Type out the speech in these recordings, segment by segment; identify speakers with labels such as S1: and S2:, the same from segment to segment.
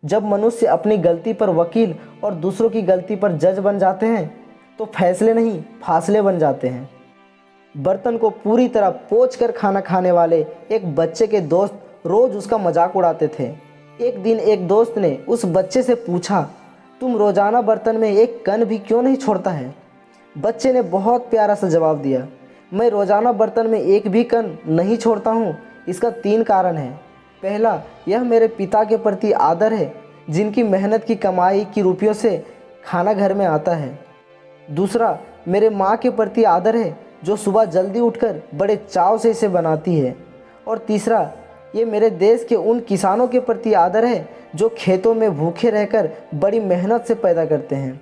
S1: जब मनुष्य अपनी गलती पर वकील और दूसरों की गलती पर जज बन जाते हैं तो फैसले नहीं फासले बन जाते हैं। बर्तन को पूरी तरह पोंछ कर खाना खाने वाले एक बच्चे के दोस्त रोज उसका मजाक उड़ाते थे। एक दिन एक दोस्त ने उस बच्चे से पूछा, तुम रोजाना बर्तन में एक कण भी क्यों नहीं छोड़ता है? बच्चे ने बहुत प्यारा सा जवाब दिया, मैं रोजाना बर्तन में एक भी कण नहीं छोड़ता हूँ। इसका 3 कारण हैं। पहला, यह मेरे पिता के प्रति आदर है, जिनकी मेहनत की कमाई की रुपयों से खाना घर में आता है। दूसरा, मेरे माँ के प्रति आदर है, जो सुबह जल्दी उठकर बड़े चाव से इसे बनाती है। और तीसरा, ये मेरे देश के उन किसानों के प्रति आदर है जो खेतों में भूखे रहकर बड़ी मेहनत से पैदा करते हैं।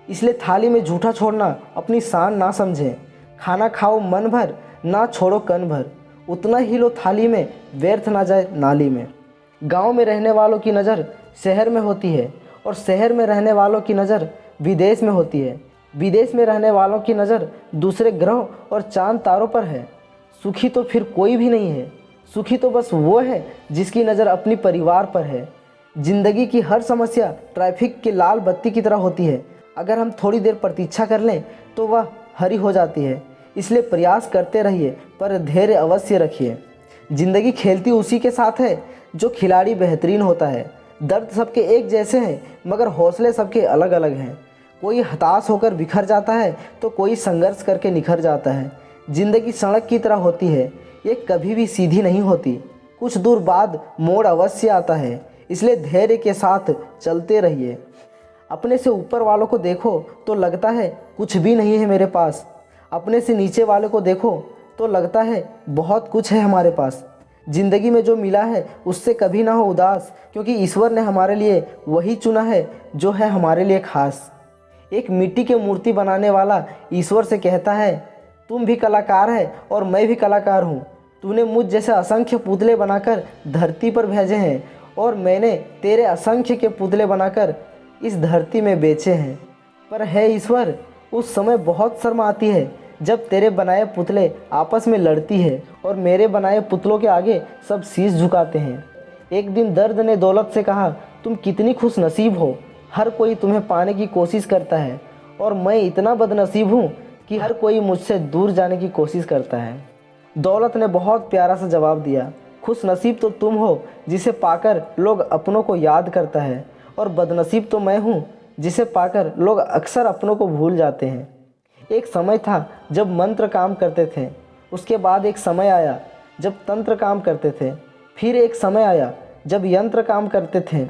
S1: इसलिए थाली में जूठा छोड़ना अपनी शान ना समझें। खाना खाओ मन भर, ना छोड़ो कण भर। उतना ही लो थाली में, व्यर्थ ना जाए नाली में। गांव में रहने वालों की नज़र शहर में होती है और शहर में रहने वालों की नज़र विदेश में होती है। विदेश में रहने वालों की नज़र दूसरे ग्रह और चांद तारों पर है। सुखी तो फिर कोई भी नहीं है। सुखी तो बस वो है जिसकी नज़र अपनी परिवार पर है। जिंदगी की हर समस्या ट्रैफिक की लाल बत्ती की तरह होती है। अगर हम थोड़ी देर प्रतीक्षा कर लें तो वह हरी हो जाती है। इसलिए प्रयास करते रहिए, पर धैर्य अवश्य रखिए। जिंदगी खेलती उसी के साथ है जो खिलाड़ी बेहतरीन होता है। दर्द सबके एक जैसे हैं, मगर हौसले सबके अलग अलग हैं। कोई हताश होकर बिखर जाता है तो कोई संघर्ष करके निखर जाता है। जिंदगी सड़क की तरह होती है, ये कभी भी सीधी नहीं होती। कुछ दूर बाद मोड़ अवश्य आता है। इसलिए धैर्य के साथ चलते रहिए। अपने से ऊपर वालों को देखो तो लगता है कुछ भी नहीं है मेरे पास। अपने से नीचे वाले को देखो तो लगता है बहुत कुछ है हमारे पास। ज़िंदगी में जो मिला है उससे कभी ना हो उदास, क्योंकि ईश्वर ने हमारे लिए वही चुना है जो है हमारे लिए खास। एक मिट्टी की मूर्ति बनाने वाला ईश्वर से कहता है, तुम भी कलाकार है और मैं भी कलाकार हूँ। तूने मुझ जैसे असंख्य पुतले बनाकर धरती पर भेजे हैं और मैंने तेरे असंख्य के पुतले बनाकर इस धरती में बेचे हैं। पर है ईश्वर, उस समय बहुत शर्म आती है जब तेरे बनाए पुतले आपस में लड़ती है और मेरे बनाए पुतलों के आगे सब शीश झुकाते हैं। एक दिन दर्द ने दौलत से कहा, तुम कितनी खुश नसीब हो, हर कोई तुम्हें पाने की कोशिश करता है और मैं इतना बदनसीब हूँ कि हर कोई मुझसे दूर जाने की कोशिश करता है। दौलत ने बहुत प्यारा सा जवाब दिया, खुश नसीब तो तुम हो जिसे पाकर लोग अपनों को याद करता है, और बदनसीब तो मैं हूँ जिसे पाकर लोग अक्सर अपनों को भूल जाते हैं। एक समय था जब मंत्र काम करते थे, उसके बाद एक समय आया जब तंत्र काम करते थे, फिर एक समय आया जब यंत्र काम करते थे,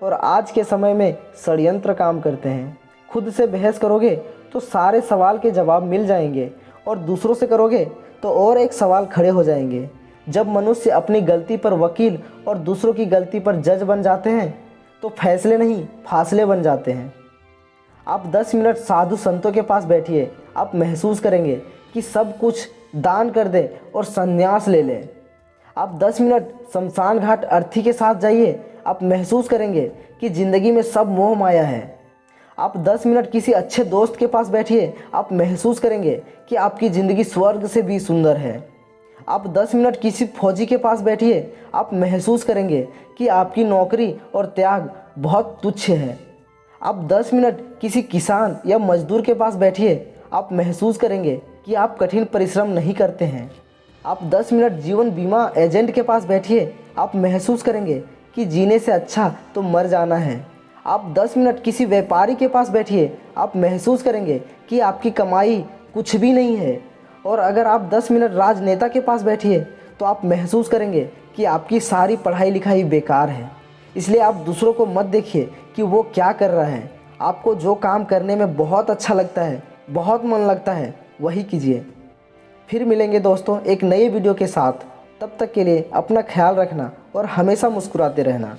S1: और आज के समय में षड्यंत्र काम करते हैं। खुद से बहस करोगे तो सारे सवाल के जवाब मिल जाएंगे, और दूसरों से करोगे तो और एक सवाल खड़े हो जाएंगे। जब मनुष्य अपनी गलती पर वकील और दूसरों की गलती पर जज बन जाते हैं तो फैसले नहीं फासले बन जाते हैं। आप 10 मिनट साधु संतों के पास बैठिए, आप महसूस करेंगे कि सब कुछ दान कर दें और संन्यास ले लें। आप 10 मिनट शमशान घाट अर्थी के साथ जाइए, आप महसूस करेंगे कि ज़िंदगी में सब मोह माया है। आप 10 मिनट किसी अच्छे दोस्त के पास बैठिए, आप महसूस करेंगे कि आपकी ज़िंदगी स्वर्ग से भी सुंदर है। आप 10 मिनट किसी फौजी के पास बैठिए, आप महसूस करेंगे कि आपकी नौकरी और त्याग बहुत तुच्छ है। आप 10 मिनट किसी किसान या मजदूर के पास बैठिए, आप महसूस करेंगे कि आप कठिन परिश्रम नहीं करते हैं। आप 10 मिनट जीवन बीमा एजेंट के पास बैठिए, आप महसूस करेंगे कि जीने से अच्छा तो मर जाना है। आप 10 मिनट किसी व्यापारी के पास बैठिए, आप महसूस करेंगे कि आपकी कमाई कुछ भी नहीं है। और अगर आप 10 मिनट राजनेता के पास बैठिए तो आप महसूस करेंगे कि आपकी सारी पढ़ाई लिखाई बेकार है। इसलिए आप दूसरों को मत देखिए कि वो क्या कर रहा है। आपको जो काम करने में बहुत अच्छा लगता है, बहुत मन लगता है, वही कीजिए। फिर मिलेंगे दोस्तों एक नए वीडियो के साथ। तब तक के लिए अपना ख्याल रखना और हमेशा मुस्कुराते रहना।